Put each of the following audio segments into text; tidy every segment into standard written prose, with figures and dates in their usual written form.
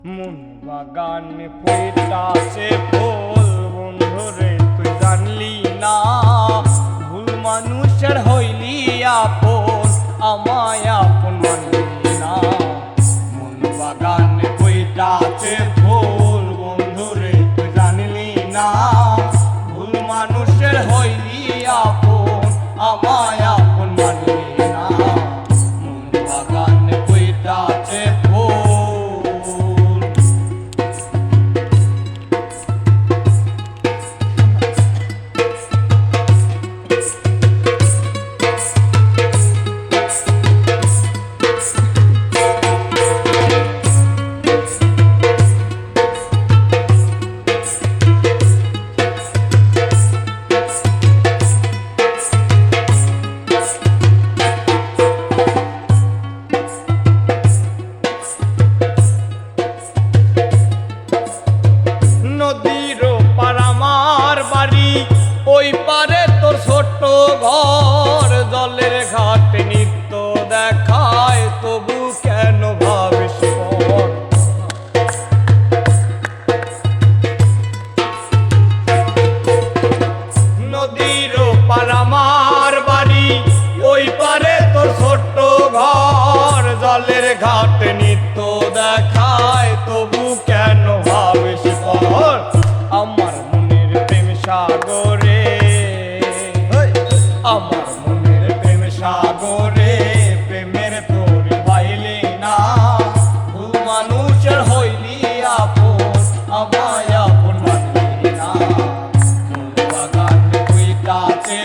মন বাগানে ফুটাছে ফুল বন্ধুরে তুই জানলি না, ভুল মানুষের হইলি আপন আমায় আপন মানলি না। মন বাগানে ফুটাছে ফুল বন্ধুরে তুই জানলি না, ভুল মানুষের হইলি আপন আমায় আপন মানলি না। মন বাগানে ফুটাছে ওই পারে তোর ছোট্ট ঘর, জলের ঘাটে নিত্য দেখায় তবু কেন ভাবিস পর। নদীর পার আমার বাড়ি, ওই পারে তোর ছোট্ট ঘর, জলের ঘাটে নিত্য দেখায় তবু কেন ভাবিস পর। আমার মনের প্রেম সাগরে, আমার মনের প্রেম সাগরে প্রেমের তোরে পাইলি না, ভুল মানুষের হইলি আপন আমায় আপন মানলি না। মন বাগানে ফুটাছে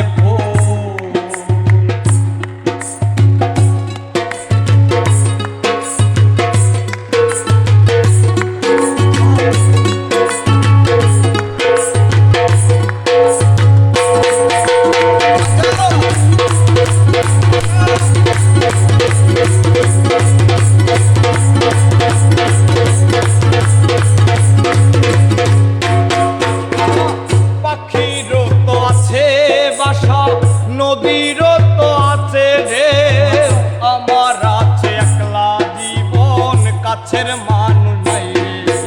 নদীরও তো আছে রে, আমার আছে একলা জীবন, কাছের মানুষ নাই রে।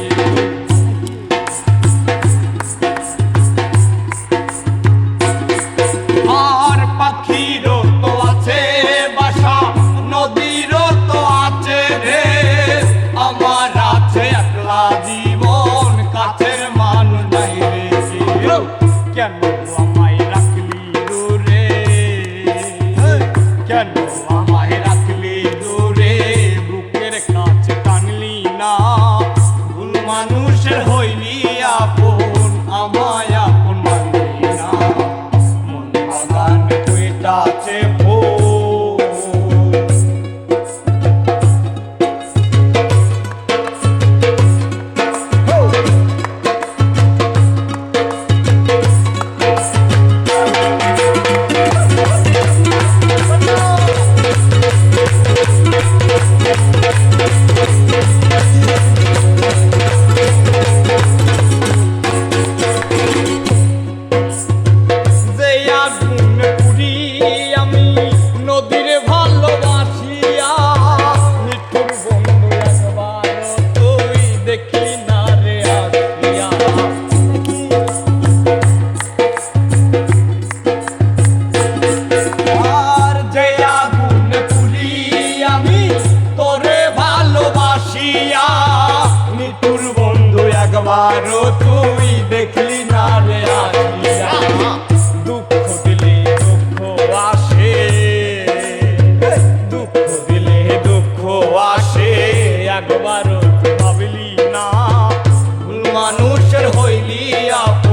আর পাখিরও তো আছে বাসা, নদীরও তো আছে রে, আমার আছে একলা জীবন, কাছের মানুষ নাই রে। কেন আমায় রাখলি দূরে, কেন আমায় রাখলি দূরে, বুকের কাছে টানলি না, ভুল মানুষের হইলি আপন আমায় আপন মানলি না। মন বাগানে ফুটাছে একবারও তুই দেখলি না রে আসিয়া। দুঃখ দিলে দুঃখ আসে, দুঃখ দিলে দুঃখ আসে, একবারও ভাবলি না, ভুল মানুষের হইলি আপন।